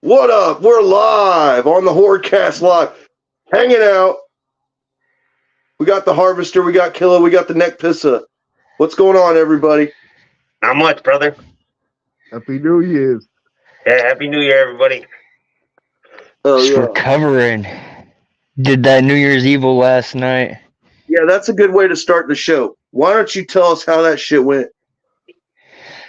What up? We're live on the Hordecast live, hanging out. We got the Harvester, we got Killa, we got the Neck Pissa. What's going on, everybody? Not much, brother. Happy New Year's. Yeah, Happy New Year, everybody. Oh, Just yeah. recovering. Did that New Year's Evil last night. Yeah, that's a good way to start the show. Why don't you tell us how that shit went?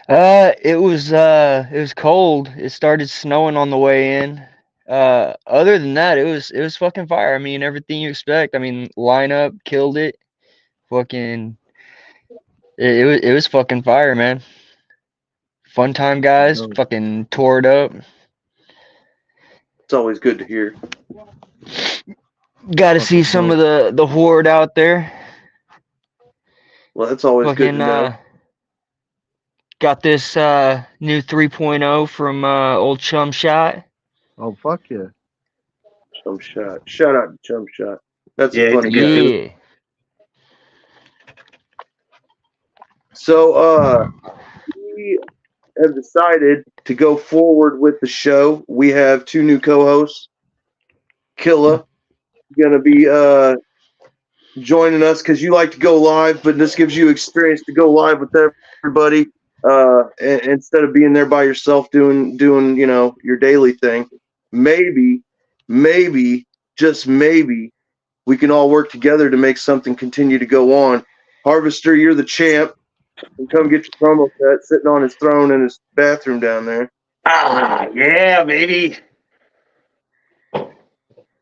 It was cold. It started snowing on the way in. Other than that, it was fucking fire. I mean, everything you expect. I mean, lineup killed it. Fucking, it was fucking fire, man. Fun time, guys. No. Fucking tore it up. It's always good to hear. Got to see some of the horde out there. Well, that's always good to Fucking know. got this new 3.0 from old Chum Shot. Oh, fuck yeah. Chum Shot. Shout out to Chum Shot. That's Yeah, a funny he's a guy. good dude. Yeah. So, we have decided to go forward with the show. We have two new co-hosts. Killa gonna be joining us because you like to go live, but this gives you experience to go live with everybody instead of being there by yourself doing your daily thing. Maybe, just maybe, we can all work together to make something continue to go on. Harvester, you're the champ. And come get your promo cut sitting on his throne in his bathroom down there. Ah, yeah, baby.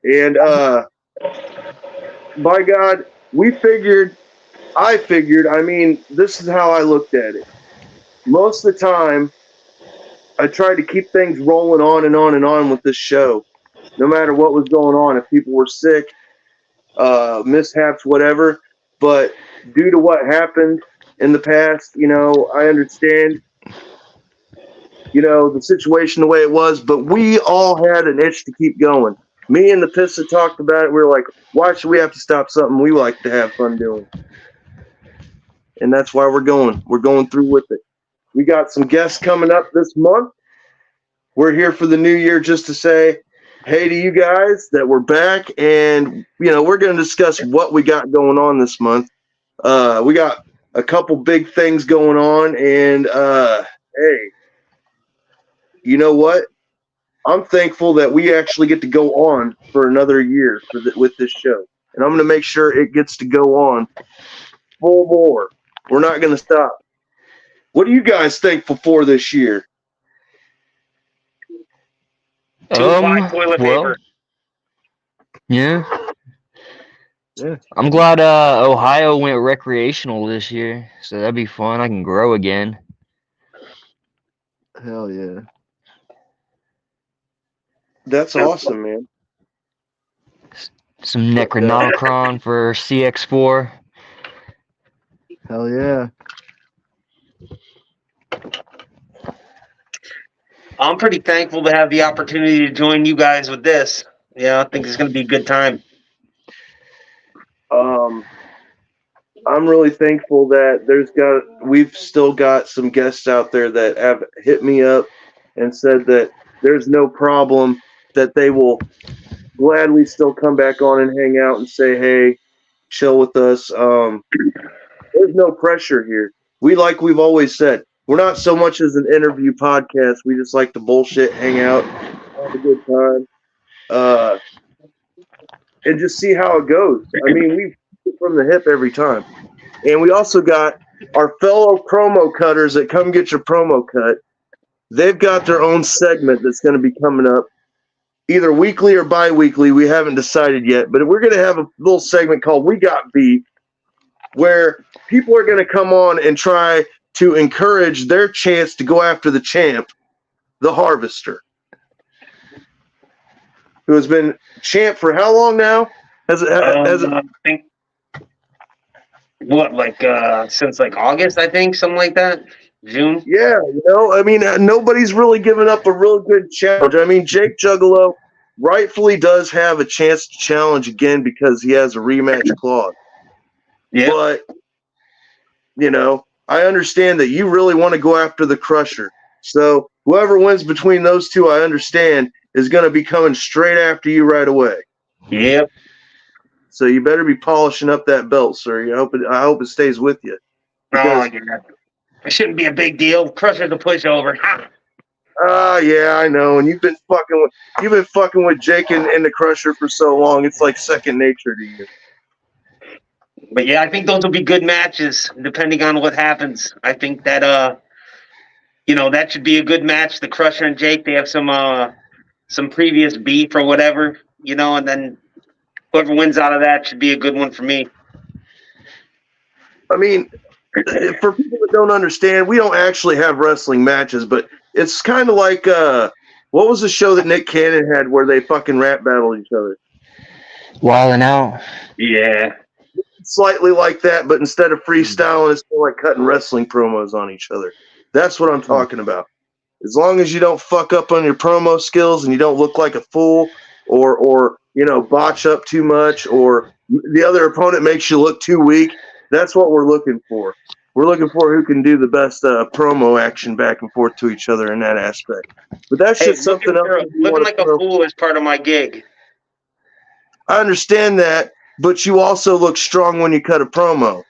And by God, I figured, this is how I looked at it. Most of the time, I tried to keep things rolling on and on and on with this show, no matter what was going on. If people were sick, mishaps, whatever. But due to what happened in the past, I understand, the situation the way it was, but we all had an itch to keep going. Me and the Pissa talked about it. We were like, why should we have to stop something we like to have fun doing? And that's why we're going. We're going through with it. We got some guests coming up this month. We're here for the new year just to say hey to you guys that we're back. And, we're going to discuss what we got going on this month. We got a couple big things going on. And, hey, you know what? I'm thankful that we actually get to go on for another year with this show. And I'm going to make sure it gets to go on full bore. We're not going to stop. What are you guys thankful for this year? Two-ply toilet paper. Yeah. Yeah. I'm glad Ohio went recreational this year, so that'd be fun. I can grow again. Hell yeah. That's awesome, man. Some Necronomicron for CX4. Hell yeah. I'm pretty thankful to have the opportunity to join you guys with this. Yeah, I think it's going to be a good time. I'm really thankful that we've still got some guests out there that have hit me up and said that there's no problem, that they will gladly still come back on and hang out and say, hey, chill with us. There's no pressure here. We've always said, we're not so much as an interview podcast. We just like to bullshit, hang out, have a good time, and just see how it goes. I mean, we from the hip every time. And we also got our fellow promo cutters that come get your promo cut. They've got their own segment that's going to be coming up either weekly or bi-weekly. We haven't decided yet, but we're going to have a little segment called We Got Beat, where people are going to come on and try to encourage their chance to go after the champ, the Harvester, who has been champ for how long now? I think, since August, I think, something like that? June? Yeah, nobody's really given up a real good challenge. I mean, Jake Juggalo rightfully does have a chance to challenge again because he has a rematch clause. Yeah. But, I understand that you really want to go after the Crusher. So whoever wins between those two, I understand. is going to be coming straight after you right away. Yep. So you better be polishing up that belt, sir. I hope it stays with you. Oh, Because, yeah. It shouldn't be a big deal. Crusher's a pushover. Ha! yeah, I know. And you've been fucking with Jake and the Crusher for so long. It's like second nature to you. But yeah, I think those will be good matches, depending on what happens. I think that that should be a good match. The Crusher and Jake, they have some previous beef or whatever, and then whoever wins out of that should be a good one for me. I mean, for people that don't understand, we don't actually have wrestling matches, but it's kind of like what was the show that Nick Cannon had where they fucking rap battled each other? Wilding Out. Yeah. Slightly like that, but instead of freestyling, it's more like cutting wrestling promos on each other. That's what I'm talking about. As long as you don't fuck up on your promo skills and you don't look like a fool or botch up too much or the other opponent makes you look too weak, that's what we're looking for. We're looking for who can do the best promo action back and forth to each other in that aspect. But that's just something else. Looking like a fool is part of my gig. I understand that, but you also look strong when you cut a promo.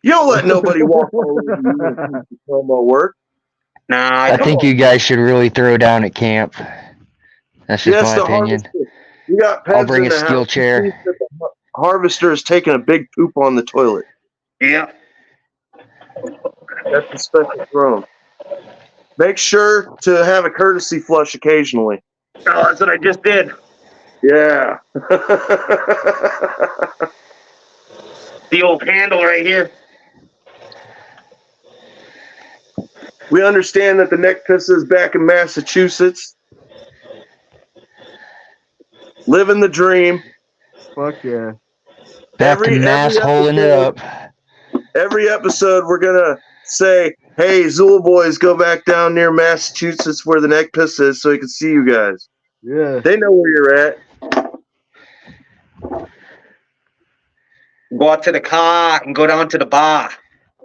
You don't let nobody walk all over you and do promo work. Nah, I think you guys should really throw down at camp. That's just my opinion. You got I'll bring in a the steel house. chair. The Harvester is taking a big poop on the toilet. Yeah. That's a special throne. Make sure to have a courtesy flush occasionally. Oh, that's what I just did. Yeah. The old handle right here. We understand that the neck pisser is back in Massachusetts. Living the dream. Fuck yeah. Back to mass holding it up. Every episode, we're going to say, hey, Zula boys, go back down near Massachusetts where the neck piss is so we can see you guys. Yeah. They know where you're at. Go out to the car and go down to the bar.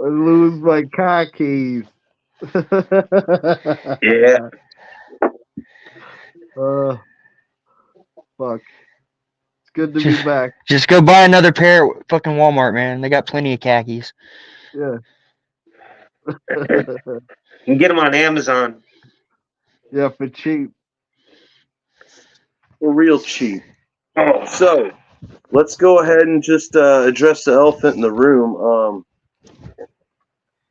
I lose my car keys. Yeah. Fuck. It's good to be back. Just go buy another pair at fucking Walmart, man. They got plenty of khakis. Yeah. You can get them on Amazon. Yeah, for cheap. We're real cheap. Oh. So, let's go ahead and just address the elephant in the room.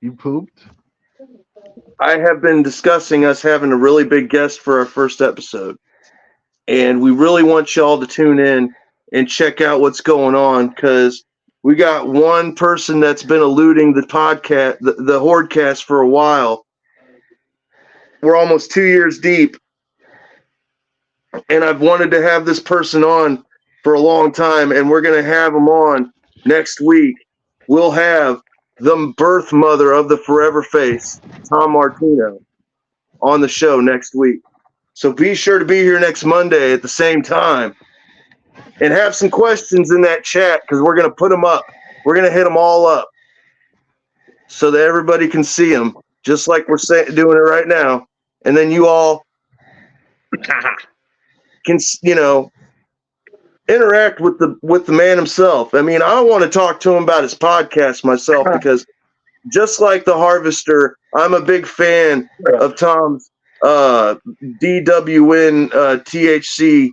You pooped? I have been discussing us having a really big guest for our first episode. And we really want y'all to tune in and check out what's going on because we got one person that's been eluding the podcast, the Hordecast for a while. We're almost 2 years deep. And I've wanted to have this person on for a long time, and we're going to have him on next week. We'll have the birth mother of the Forever Face, Tom Martino, on the show next week. So be sure to be here next Monday at the same time and have some questions in that chat because we're going to put them up. We're going to hit them all up so that everybody can see them, just like we're doing it right now. And then you all can, interact with the man himself. I mean, I want to talk to him about his podcast myself because just like the Harvester, I'm a big fan of Tom's DWN THC,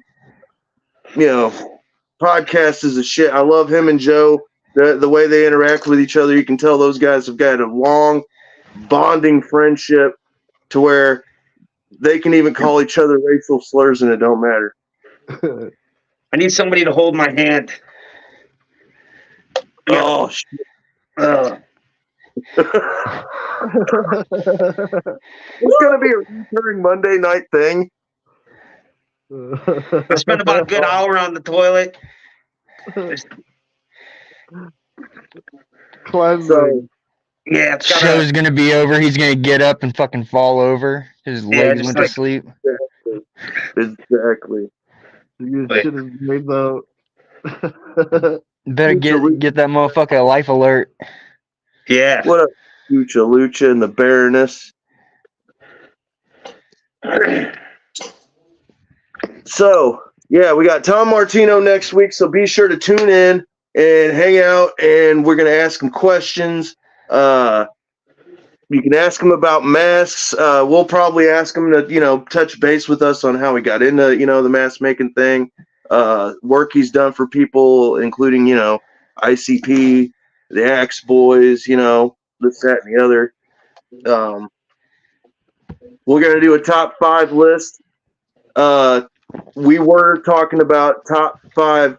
podcast is a shit. I love him and Joe. The way they interact with each other, you can tell those guys have got a long bonding friendship to where they can even call each other racial slurs and it don't matter. I need somebody to hold my hand. Oh, shit. It's going to be a recurring Monday night thing. I spent about a good hour on the toilet. Cleansing. So, Yeah, it's Show's gonna be over. He's gonna get up and fucking fall over. His legs just went like- to sleep. exactly. You should have made the. Better get that motherfucker a life alert. Yeah. What up, Lucha and the Baroness? So, yeah, we got Tom Martino next week, so be sure to tune in and hang out, and we're going to ask him questions. You can ask him about masks. We'll probably ask him to, touch base with us on how he got into, the mask making thing, work he's done for people, including, ICP, the Axe Boys, this, that, and the other. We're going to do a top 5 list. We were talking about top 5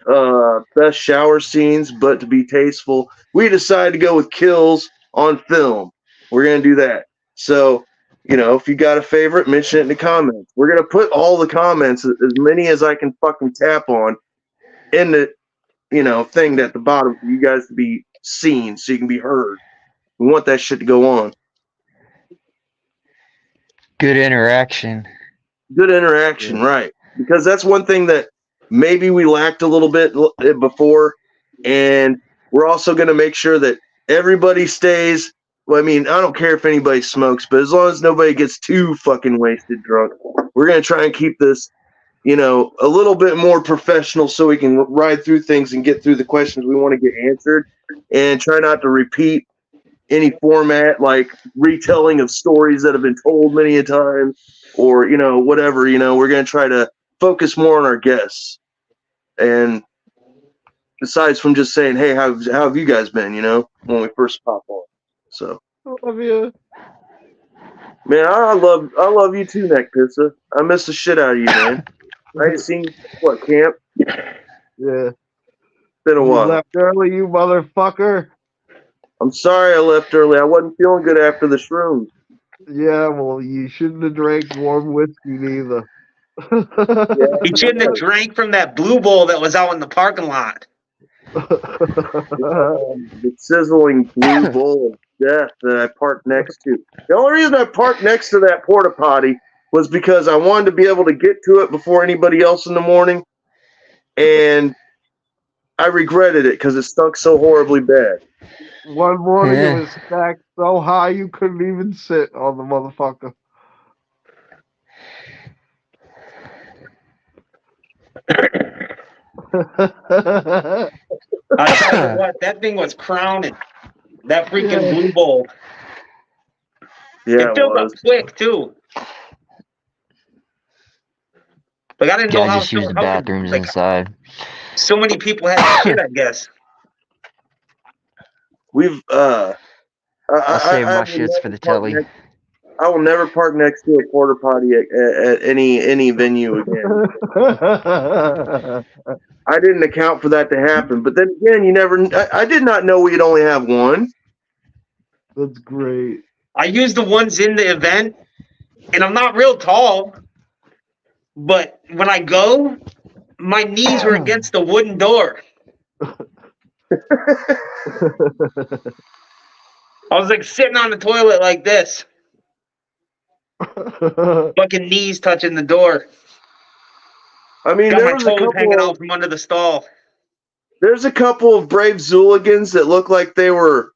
best shower scenes, but to be tasteful, we decided to go with kills on film. We're going to do that. So, if you got a favorite, mention it in the comments. We're going to put all the comments, as many as I can fucking tap on, in the, thing at the bottom for you guys to be seen so you can be heard. We want that shit to go on. Good interaction. Good interaction, right. Because that's one thing that maybe we lacked a little bit before, and we're also going to make sure that everybody stays. Well, I mean, I don't care if anybody smokes, but as long as nobody gets too fucking wasted drunk, we're going to try and keep this, a little bit more professional so we can ride through things and get through the questions we want to get answered, and try not to repeat any format like retelling of stories that have been told many a time, or whatever. We're going to try to focus more on our guests, and besides from just saying, hey, how have you guys been, when we first pop on. So I love you. Man, I love you too, Neck Pizza. I miss the shit out of you, man. I ain't seen you camp. Yeah. Been a You while. left early, you motherfucker. I'm sorry I left early. I wasn't feeling good after the shrooms. Yeah, well, you shouldn't have drank warm whiskey neither. He shouldn't have drank from that blue bowl that was out in the parking lot. The sizzling blue bowl of death that I parked next to. The only reason I parked next to that porta potty was because I wanted to be able to get to it before anybody else in the morning, and I regretted it because it stunk so horribly bad. One morning it was stacked so high you couldn't even sit on the motherfucker. I tell you what, that thing was crowning. That freaking blue bowl. Yeah, It filled up quick too. Like I didn't know Gotta how just use the bathrooms inside. So many people had shit, I guess. We've I'll save my shits for the telly. I will never park next to a porta potty at any venue again. I didn't account for that to happen, but then again, I did not know we'd only have one. That's great. I used the ones in the event, and I'm not real tall, but when I go, my knees were against the wooden door. I was like sitting on the toilet like this. Fucking knees touching the door. I mean, got there my was toes hanging out from under the stall. There's a couple of brave Zooligans that look like they were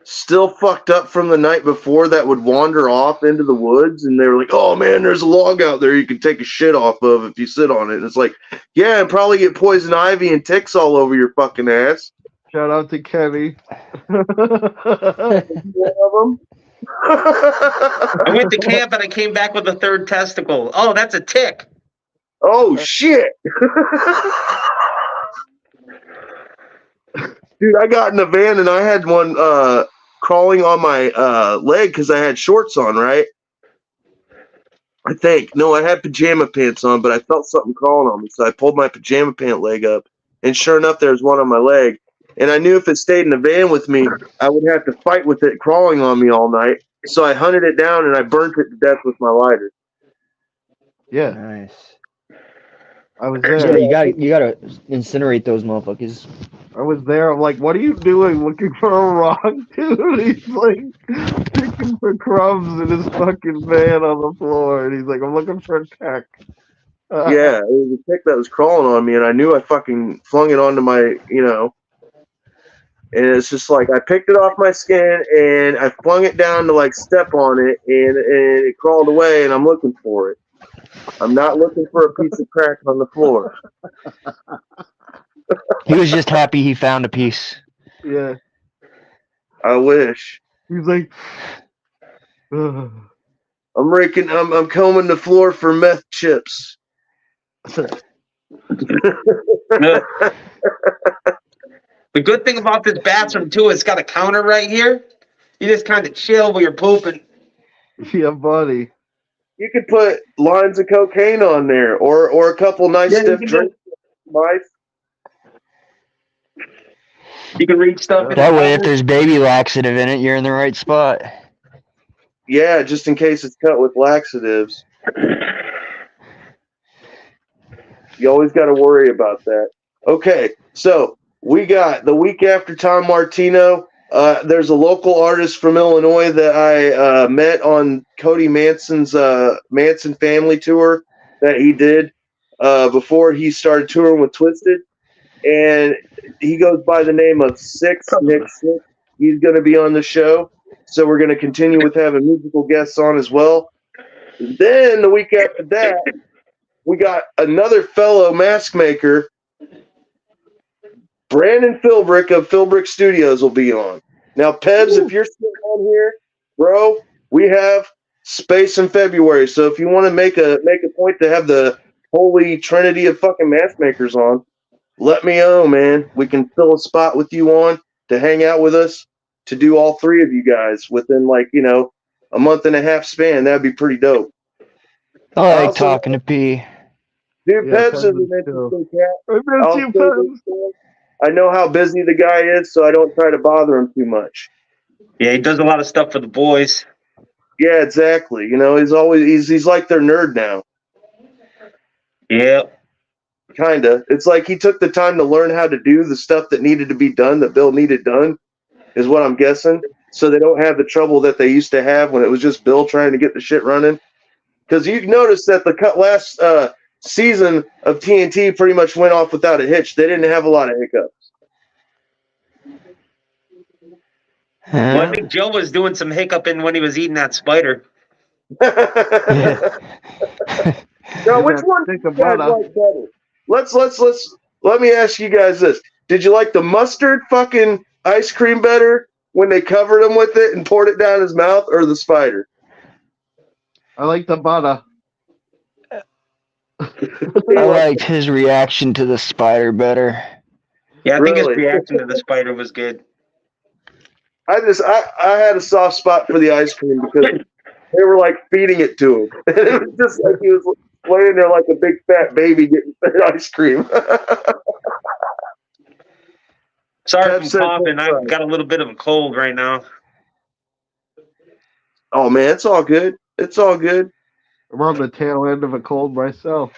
still fucked up from the night before that would wander off into the woods, and they were like, oh man, there's a log out there you can take a shit off of if you sit on it. And it's like, yeah, and probably get poison ivy and ticks all over your fucking ass. Shout out to Kenny. One of them. I went to camp and I came back with a third testicle. Oh, that's a tick. Oh shit. Dude, I got in the van and I had one crawling on my leg because I had shorts on, right? I think. No, I had pajama pants on, but I felt something crawling on me. So I pulled my pajama pant leg up, and sure enough, there was one on my leg. And I knew if it stayed in the van with me, I would have to fight with it crawling on me all night. So I hunted it down and I burnt it to death with my lighter. Yeah. Nice. I was Yeah, there. you gotta incinerate those motherfuckers. I was there. I'm like, what are you doing? Looking for a rock, dude? He's like picking for crumbs in his fucking van on the floor, and he's like, I'm looking for a tech. Yeah, it was a tick that was crawling on me, and I knew I fucking flung it onto my, and it's just like I picked it off my skin and I flung it down to like step on it, and it crawled away, and I'm looking for it. I'm not looking for a piece of crack on the floor. He was just happy he found a piece. Yeah. I wish. He's like, "Ugh." I'm combing the floor for meth chips. The good thing about this bathroom too, it's got a counter right here. You just kind of chill while you're pooping. Yeah, buddy. You could put lines of cocaine on there, or a couple nice Yeah, you stiff can drinks. Nice. You can reach stuff in That the way, if cupboard. there's baby laxative in it, you're in the right spot. Yeah, just in case it's cut with laxatives. You always got to worry about that. Okay, so we got the week after Tom Martino. There's a local artist from Illinois that I met on Cody Manson's Manson family tour that he did before he started touring with Twisted. And he goes by the name of Nick Six. He's going to be on the show. So we're going to continue with having musical guests on as well. Then the week after that, we got another fellow mask maker, Brandon Philbrick of Philbrick Studios will be on. Now, Pebs, if you're still on here, bro, we have space in February. So if you want to make a point to have the holy trinity of fucking mask makers on, let me know, man. We can fill a spot with you on to hang out with us, to do all three of you guys within a month and a half span. That'd be pretty dope. I like Also, talking to P. Dude, Yeah, Pebs is an Pebs too. interesting cat. I miss I'll you, say Pebs. this, man. I know how busy the guy is, so I don't try to bother him too much. Yeah, he does a lot of stuff for the boys. Yeah, exactly. He's like their nerd now. Yeah. Kinda. It's like he took the time to learn how to do the stuff that needed to be done, that Bill needed done, is what I'm guessing. So they don't have the trouble that they used to have when it was just Bill trying to get the shit running. Because you noticed that the last season of TNT pretty much went off without a hitch. They didn't have a lot of hiccups. Well, I think Joe was doing some hiccuping when he was eating that spider. Now, which one do Think you about guys it. like better? Let me ask you guys this. Did you like the mustard fucking ice cream better when they covered him with it and poured it down his mouth, or the spider? I like the butter. I liked his reaction to the spider better. Yeah, I think his Really? reaction to the spider was good. I had a soft spot for the ice cream because they were like feeding it to him. It was just like he was laying there like a big fat baby getting fed ice cream. Sorry Pep if I'm said coughing. that's I've right. got a little bit of a cold right now. Oh man, it's all good. It's all good. I'm on the tail end of a cold myself.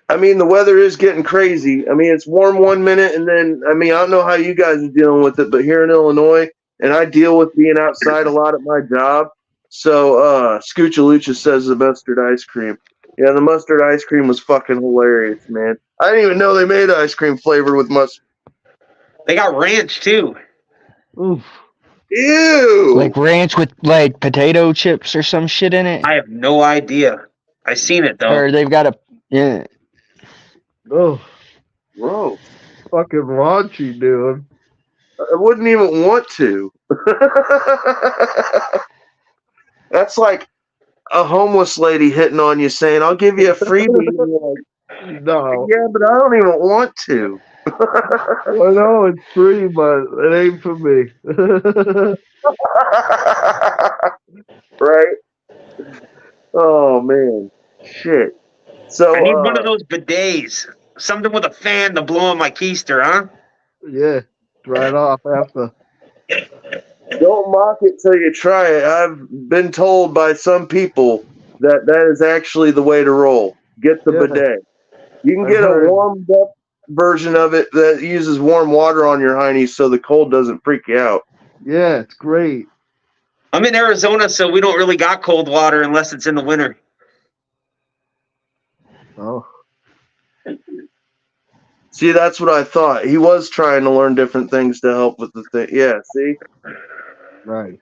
I mean, the weather is getting crazy. I mean, it's warm 1 minute, and then, I don't know how you guys are dealing with it, but here in Illinois, and I deal with being outside a lot at my job. So, Scoochalucha says the mustard ice cream. Yeah, the mustard ice cream was fucking hilarious, man. I didn't even know they made ice cream flavored with mustard. They got ranch too. Oof. Ew! Like ranch with like potato chips or some shit in it. I have no idea. I seen it though. Or they've got a yeah. Oh, Gross. fucking raunchy, dude. I wouldn't even want to. That's like a homeless lady hitting on you saying, I'll give you a freebie. And you're like, No. yeah, but I don't even want to. I know it's free, but it ain't for me. Right? Oh, man. Shit. So, I need one of those bidets. Something with a fan to blow on my keister, huh? Yeah, dry it off after. don't mock it till you try it. I've been told by some people that is actually the way to roll. Get the Yeah. bidet. You can I've get a heard. warmed up version of it that uses warm water on your heinies so the cold doesn't freak you out. Yeah, it's great. I'm in Arizona, so we don't really got cold water unless it's in the winter. Oh, See, that's what I thought. He was trying to learn different things to help with the thing. Yeah, see? right.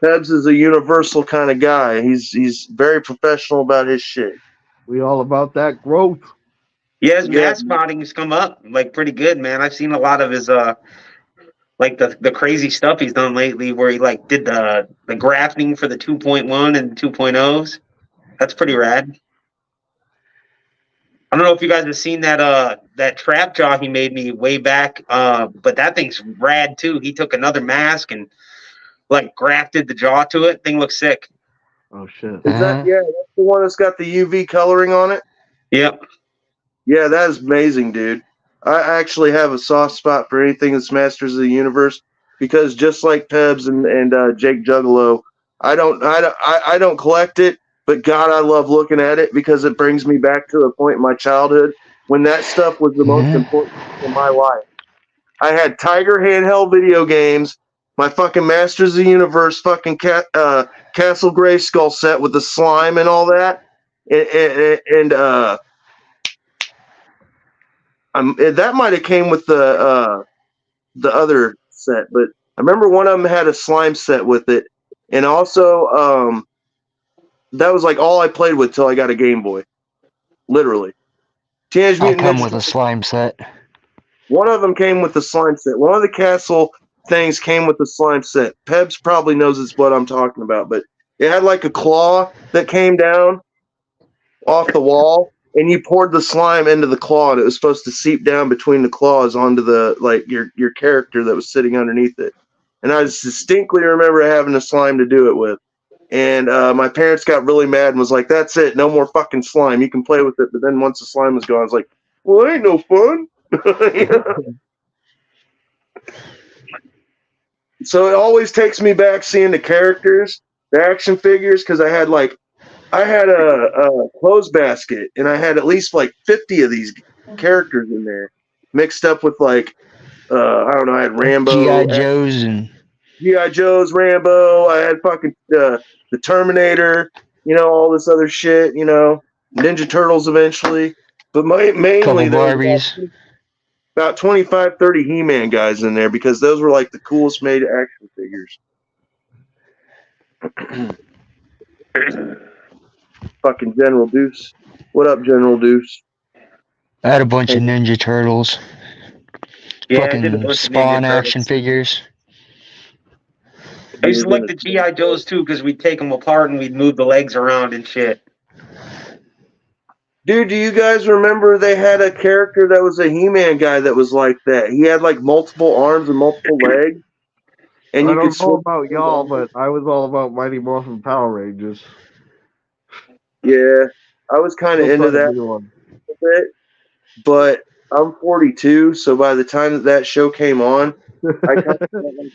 Pebs is a universal kind of guy. He's very professional about his shit. We all about that growth. Yeah, his Yeah. mask modding's come up like pretty good, man. I've seen a lot of his like the crazy stuff he's done lately, where he like did the grafting for the 2.1 and 2.0s. That's pretty rad. I don't know if you guys have seen that trap jaw he made me way back, but that thing's rad too. He took another mask and like grafted the jaw to it. Thing looks sick. Oh shit. Is that that's the one that's got the UV coloring on it? Yep. Yeah, that is amazing, dude. I actually have a soft spot for anything that's Masters of the Universe because just like Pebs and Jake Juggalo, I don't collect it, but God, I love looking at it because it brings me back to a point in my childhood when that stuff was the most important in my life. I had Tiger handheld video games, my fucking Masters of the Universe fucking Castle Grayskull set with the slime and all that, and that might have came with the other set, but I remember one of them had a slime set with it, and also that was like all I played with till I got a Game Boy, literally. Teenage I Mutant come Ninja with a slime set. One of them came with the slime set. One of the castle things came with the slime set. Pebs probably knows it's what I'm talking about, but it had like a claw that came down off the wall, and you poured the slime into the claw, and it was supposed to seep down between the claws onto the like your character that was sitting underneath it. And I distinctly remember having a slime to do it with. And my parents got really mad and was like, "That's it, no more fucking slime. You can play with it." But then once the slime was gone, I was like, "Well, it ain't no fun." So it always takes me back seeing the characters, the action figures, because I had a clothes basket, and I had at least like 50 of these characters in there, mixed up with like I don't know. I had Rambo, G.I. Joes and G.I. Joe's, Rambo. I had fucking the Terminator. All this other shit. Ninja Turtles eventually, but mainly couple there was Barbies. about 25, 30 He-Man guys in there because those were like the coolest made action figures. Fucking General Deuce. What up, General Deuce? I had a bunch of Ninja Turtles. Yeah, I did a Fucking bunch of Spawn Ninja action Turtles. figures. I used to like the G.I. Joes too because we'd take them apart and we'd move the legs around and shit. Dude, do you guys remember they had a character that was a He-Man guy that was like that? He had like multiple arms and multiple legs. And I you could don't know switch about y'all, but I was all about Mighty Morphin Power Rangers. Yeah, I was kind of into that a bit, but I'm 42, so by the time that show came on, I kind of felt like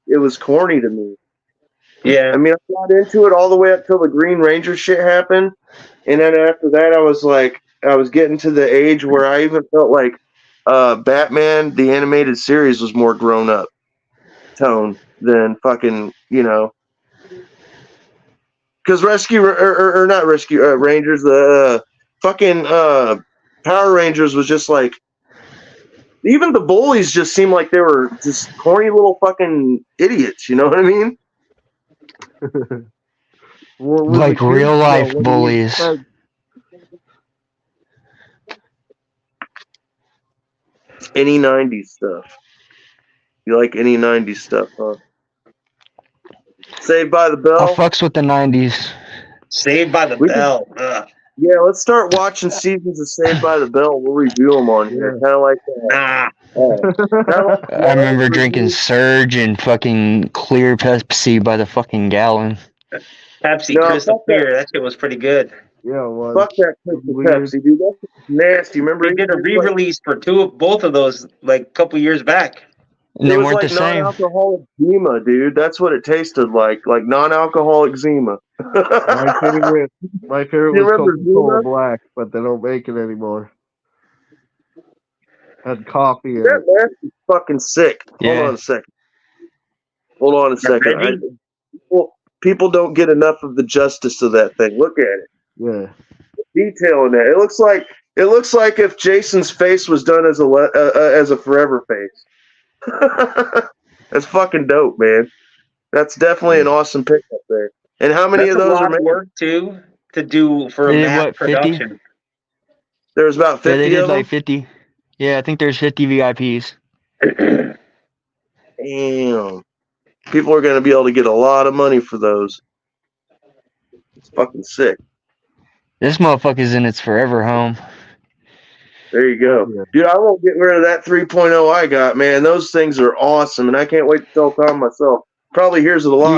it was corny to me. Yeah. I mean, I got into it all the way up till the Green Ranger shit happened, and then after that, I was getting to the age where I even felt like Batman, the animated series, was more grown up tone than fucking, because Rescue or not Rescue Rangers, the fucking Power Rangers was just like, even the bullies just seemed like they were just corny little fucking idiots. You know what I mean? Like real life bullies. Any 90s stuff. You like any 90s stuff, huh? Saved by the I Bell? fucks with the 90s. Saved by the Bell. Yeah, let's start watching seasons of Saved by the Bell. We'll review them on here. Kind of like that. Nah. I remember drinking Surge and fucking clear Pepsi by the fucking gallon. Pepsi Crystal Clear. That shit was pretty good. Yeah, it was. Fuck that Pepsi, dude. That's nasty. Remember They did a re-release for both of those like a couple years back. And they it was weren't like the same. non-alcoholic Zima, dude. That's what it tasted like non-alcoholic Zima. My favorite was Coca-Cola Black, but they don't make it anymore. Had coffee in it. That mask is fucking sick. Yeah. Hold on a second. People don't get enough of the justice of that thing. Look at it. Yeah. Detail in that. It looks like if Jason's face was done as a forever face. That's fucking dope, man. That's definitely an awesome pickup there. And how many That's of a those are lot of made? work too to do for a They did mass what, 50? production. There's about Yeah, they 50 did of them. like 50. Yeah, I think there's 50 VIPs. Damn. People are going to be able to get a lot of money for those. It's fucking sick. This motherfucker's in its forever home. There you go. Yeah. Dude, I won't get rid of that 3.0 I got, man. Those things are awesome, and I can't wait to tell Tom myself. Probably hears it a lot,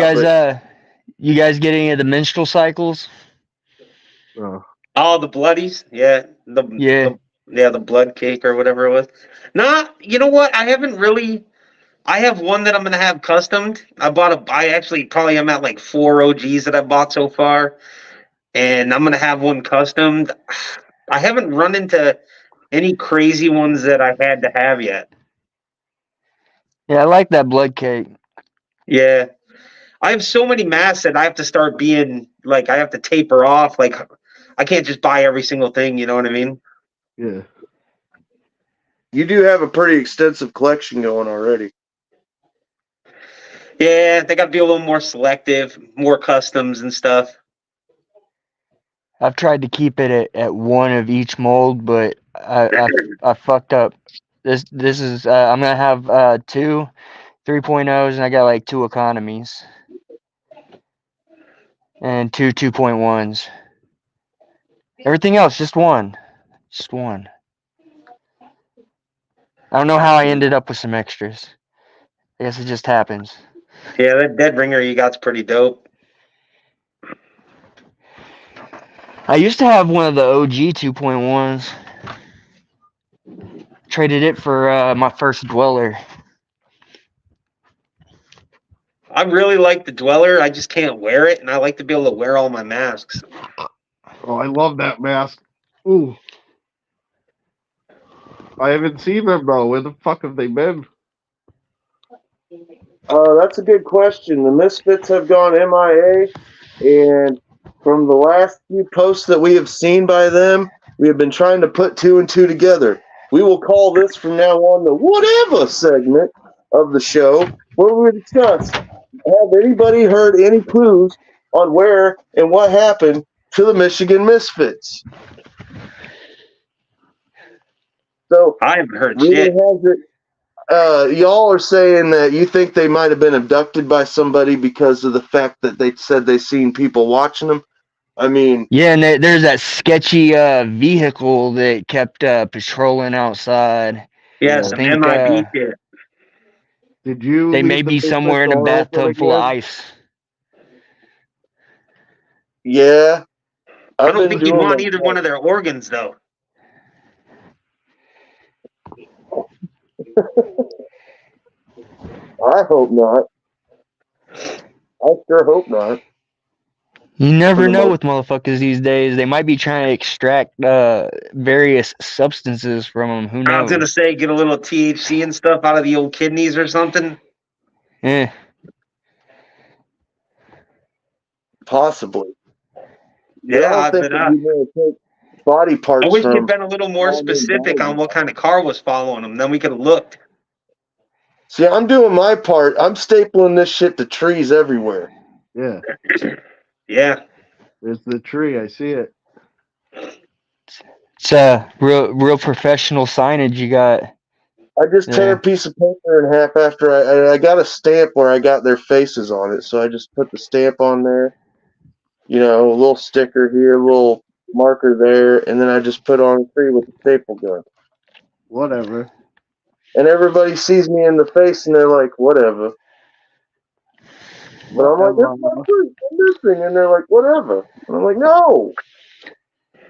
You guys get any of the menstrual cycles? Oh, the bloodies, yeah, Yeah. the blood cake or whatever it was. Nah, you know what? I haven't really. I have one that I'm gonna have customed. I actually probably am at like 4 OGs that I bought so far, and I'm gonna have one customed. I haven't run into any crazy ones that I had to have yet. Yeah, I like that blood cake. Yeah, I have so many masks that I have to start being like I have to taper off. Like I can't just buy every single thing. You know what I mean? Yeah. You do have a pretty extensive collection going already. Yeah, they got to be a little more selective, more customs and stuff. I've tried to keep it at one of each mold, but I fucked up. This is I'm gonna have 2 3.0s, and I got like 2 economies and 2 2.1s. Everything else just one. I don't know how I ended up with some extras. I guess it just happens. Yeah, that dead ringer you got's pretty dope. I used to have one of the OG 2.1s. Traded it for my first dweller. I really like the Dweller. I just can't wear it, and I like to be able to wear all my masks. Oh, I love that mask. Ooh. I haven't seen them though. Where the fuck have they been? That's a good question. The Misfits have gone MIA, and from the last few posts that we have seen by them, we have been trying to put 2 and 2 together. We will call this from now on the whatever segment of the show, where we discuss, have anybody heard any clues on where and what happened to the Michigan Misfits? So, I haven't heard rumor shit. has it, y'all are saying that you think they might have been abducted by somebody because of the fact that they said they seen people watching them. I mean, Yeah, and there's that sketchy vehicle that kept patrolling outside. Yeah, Yeah. some Think MIB shit. Did you they may leave the be basement somewhere in a door open bathtub full of again? ice. yeah, I I've don't been think you'd doing want them. either one of their organs, though. I hope not. I sure hope not. You For never the know most, with motherfuckers these days. They might be trying to extract various substances from them. Who I was gonna knows? say get a little THC and stuff out of the old kidneys or something. Eh. possibly. But I Yeah, don't think that we going to take body I parts wish you'd from been a little more all them specific on bodies. what kind of car was following them. Then we could have looked. See, I'm doing my part. I'm stapling this shit to trees everywhere. Yeah. Yeah, There's the tree. I see it. It's real professional signage you got. I just tear Yeah. a piece of paper in half after I got a stamp where I got their faces on it. So I just put the stamp on there. You know, a little sticker here, a little marker there, and then I just put on a tree with a staple gun. Whatever. And everybody sees me in the face and they're like, whatever. But I'm like, it's my fruit, I'm missing. And they're like, whatever. And I'm like, no.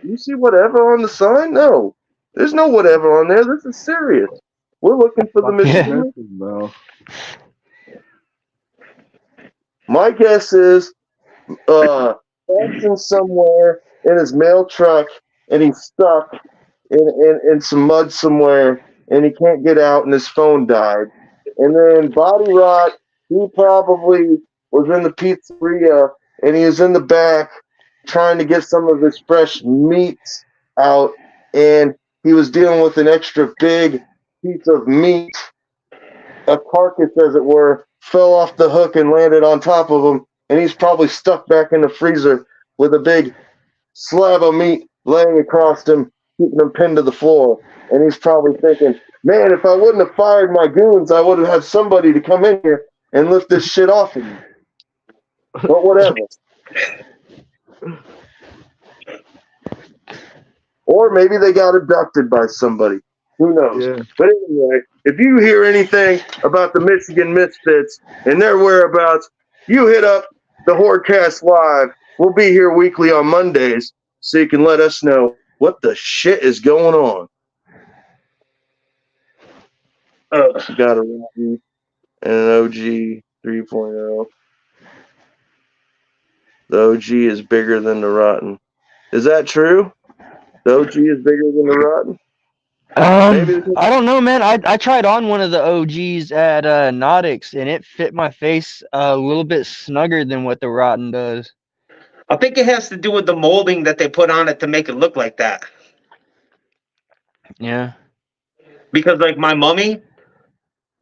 You see whatever on the sign? No. There's no whatever on there. This is serious. We're looking for the Fucking Michigan. missing, bro. My guess is Jackson somewhere in his mail truck and he's stuck in some mud somewhere and he can't get out and his phone died. And then Body Rot, he probably was in the pizzeria and he was in the back trying to get some of his fresh meats out and he was dealing with an extra big piece of meat, a carcass as it were, fell off the hook and landed on top of him, and he's probably stuck back in the freezer with a big slab of meat laying across him, keeping him pinned to the floor. And he's probably thinking, man, if I wouldn't have fired my goons, I would have had somebody to come in here and lift this shit off of me. But whatever. Or maybe they got abducted by somebody. Who knows? Yeah. But anyway, if you hear anything about the Michigan Misfits and their whereabouts, you hit up the Hordecast Live. We'll be here weekly on Mondays, so you can let us know what the shit is going on. We got a Rotten and an OG 3.0. The OG is bigger than the Rotten. Is that true? The OG is bigger than the Rotten? I don't know, man. I tried on one of the OGs at Nautics, and it fit my face a little bit snugger than what the Rotten does. I think it has to do with the molding that they put on it to make it look like that. Yeah. Because like my Mummy,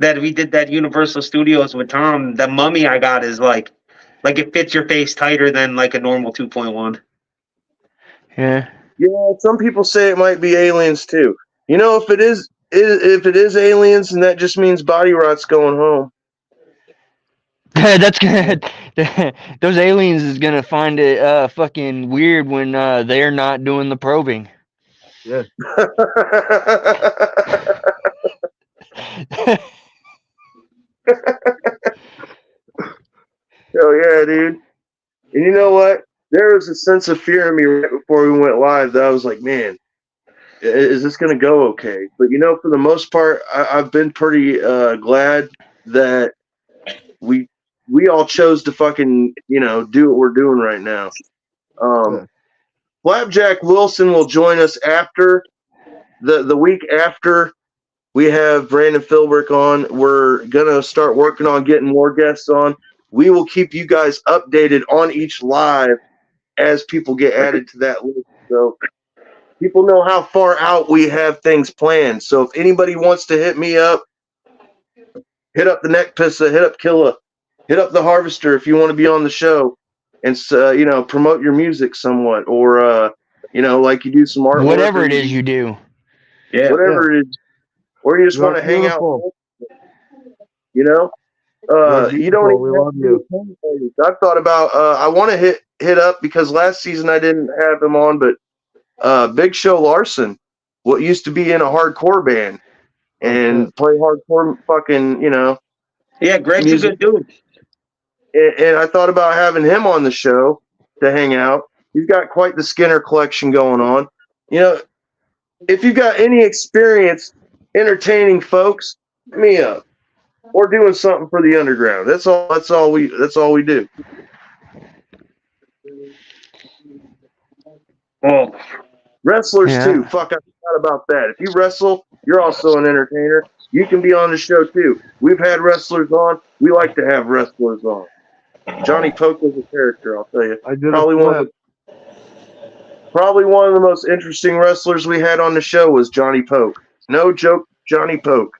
that we did that Universal Studios with Tom, the Mummy I got is like it fits your face tighter than like a normal 2.1. Yeah. Yeah, some people say it might be aliens too. You know, if it is aliens, and that just means Body Rot's going home. That's good. Those aliens is gonna find it fucking weird when they're not doing the probing. Yeah. Oh yeah, dude. And you know what? There was a sense of fear in me right before we went live that I was like, man, is this going to go okay? But you know, for the most part, I've been pretty glad that we all chose to fucking, you know, do what we're doing right now. Yeah. Flapjack Wilson will join us after the week after we have Brandon Philbrick on. We're gonna start working on getting more guests on. We will keep you guys updated on each live as people get added to that list. So people know how far out we have things planned. So if anybody wants to hit me up, hit up the Neck Pissa, hit up Killa, hit up the Harvester if you want to be on the show and you know, promote your music somewhat, or you know, like you do some artwork, Whatever it is you do. Yeah. whatever it is, or you just want to hang out. You know, you don't even have to do things. I've thought about. I want to hit up because last season I didn't have him on, but Big Show Larson, what used to be in a hardcore band and play hardcore fucking, you know. Yeah, Greg's music. a good dude. And I thought about having him on the show to hang out. He's got quite the Skinner collection going on. You know, if you've got any experience entertaining folks, hit me up. Or doing something for the underground. That's all we do. Well, Wrestlers Yeah. too. Fuck, I forgot about that. If you wrestle, you're also an entertainer. You can be on the show too. We've had wrestlers on. We like to have wrestlers on. Johnny Poke was a character, I'll tell you. I did Probably one of the most interesting wrestlers we had on the show was Johnny Poke. No joke, Johnny Poke.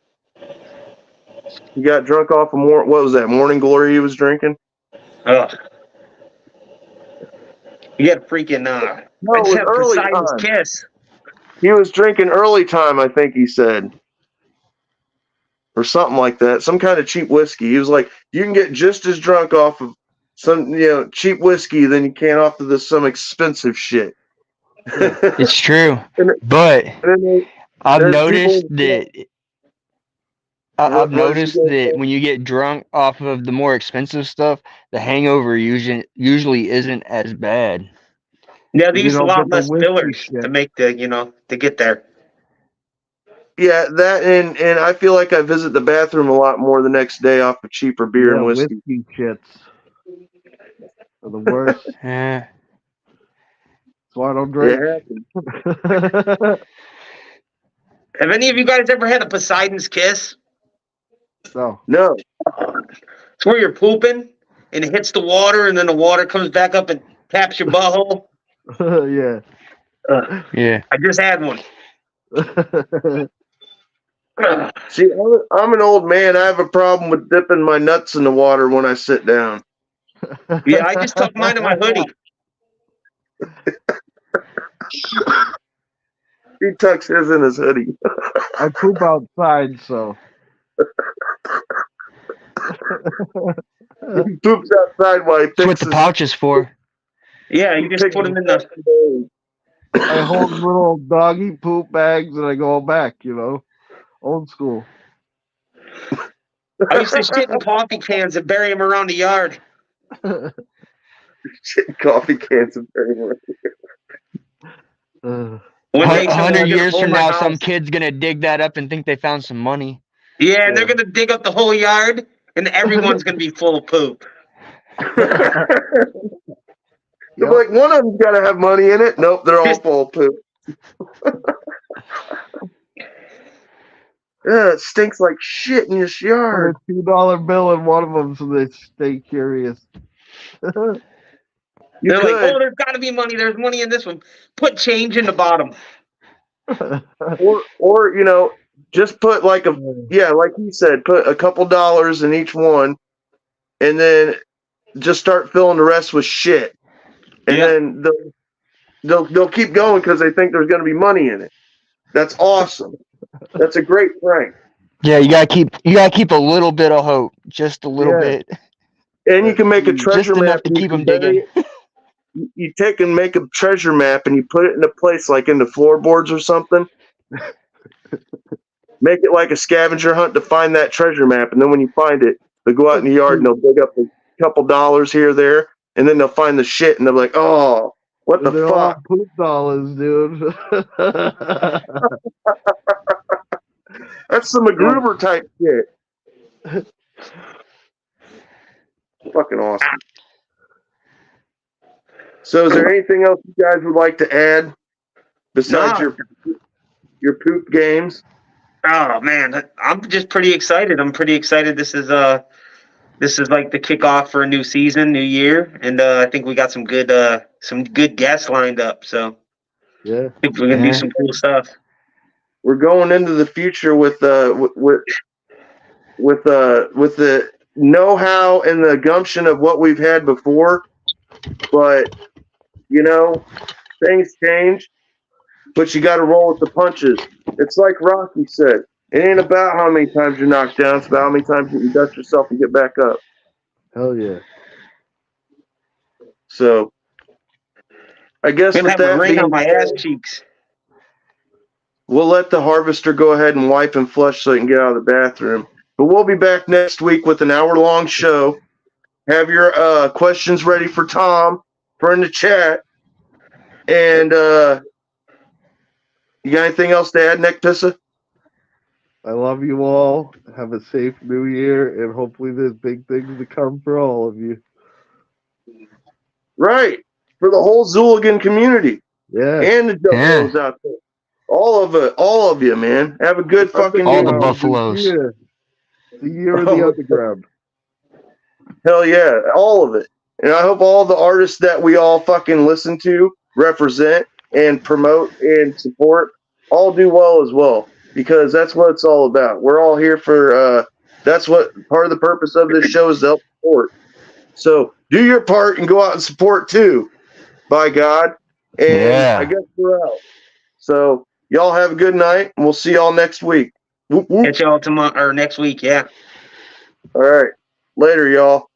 He got drunk off of what was that, Morning Glory he was drinking? ugh. You get freaking No, it was except for early Simon's time. Kiss. He was drinking early time, I think he said. Or something like that. Some kind of cheap whiskey. He was like, you can get just as drunk off of some, you know, cheap whiskey than you can off of some expensive shit. It's true. And But then I've there's noticed people- that What did you say? when you get drunk off of the more expensive stuff, the hangover usually isn't as bad. Yeah, they You use a don't lot get the less whiskey fillers shit. to make the, you know, to get there. Yeah, that and I feel like I visit the bathroom a lot more the next day off of cheaper beer and whiskey. Whiskey shits are the worst. Yeah. That's why I don't It drink. happens. Have any of you guys ever had a Poseidon's Kiss? So No. It's where you're pooping and it hits the water and then the water comes back up and taps your butthole. yeah. Yeah. I just had one. See, I'm an old man. I have a problem with dipping my nuts in the water when I sit down. Yeah, I just tuck mine in my hoodie. He tucks his in his hoodie. I poop outside, so. He poops outside while he That's what picks the his. pouch is for. Yeah, you just picks put them in his the. I hold little doggy poop bags and I go back, you know? Old school. I used to shit in coffee cans and bury them around the yard. Shit, coffee cans and very much. One day, 100 someone's gonna years own from my now, house. some kid's gonna dig that up and think they found some money. Yeah, and they're gonna dig up the whole yard, and everyone's gonna be full of poop. They're like, one of them's got to have money in it. Nope, they're all full of poop. Yeah, it stinks like shit in this Put yard. a $2 bill in one of them so they stay curious. You They're like, could, oh, there's got to be money. There's money in this one. Put change in the bottom. or you know, just put like like he said, put a couple dollars in each one, and then just start filling the rest with shit, and Yeah. then they'll keep going because they think there's going to be money in it. That's awesome. That's a great prank. Yeah, you gotta keep a little bit of hope, just a little bit, And you can make a treasure just map. enough to and you keep can them bury digging. it. You take and make a treasure map and you put it in a place like in the floorboards or something. Make it like a scavenger hunt to find that treasure map, and then when you find it, they'll go out in the yard and they'll dig up a couple dollars here or there, and then they'll find the shit and they'll be like, "Oh, what the They're fuck?" all poop dollars, dude. That's some MacGruber type shit. Fucking awesome. So, is there anything else you guys would like to add besides your poop games? Oh man, I'm just pretty excited. I'm pretty excited. This is like the kickoff for a new season, new year, and I think we got some good guests lined up. So Yeah. I think we're gonna do some cool stuff. We're going into the future with the know-how and the gumption of what we've had before, but you know, things change. But you got to roll with the punches. It's like Rocky said. It ain't about how many times you're knocked down. It's about how many times you can dust yourself and get back up. Hell yeah. So, I guess I'm gonna with have a that ring on being my said, ass cheeks. we'll let the harvester go ahead and wipe and flush so he can get out of the bathroom. But we'll be back next week with an hour-long show. Have your questions ready for Tom for in the chat. And you got anything else to add, Nick Pissa? I love you all. Have a safe new year, and hopefully there's big things to come for all of you. Right. For the whole Zooligan community. Yeah. And the Juggalos out there. All of it. All of you, man. Have a good fucking All the year. buffaloes. The year of the underground. Hell yeah. All of it. And I hope all the artists that we all fucking listen to, represent, and promote and support all do well as well. Because that's what it's all about. We're all here for, that's what part of the purpose of this show is to help support. So do your part and go out and support too, by God. And I guess we're out. So y'all have a good night, and we'll see y'all next week. Whoop, whoop. Catch y'all tomorrow or next week. Yeah. All right. Later, y'all.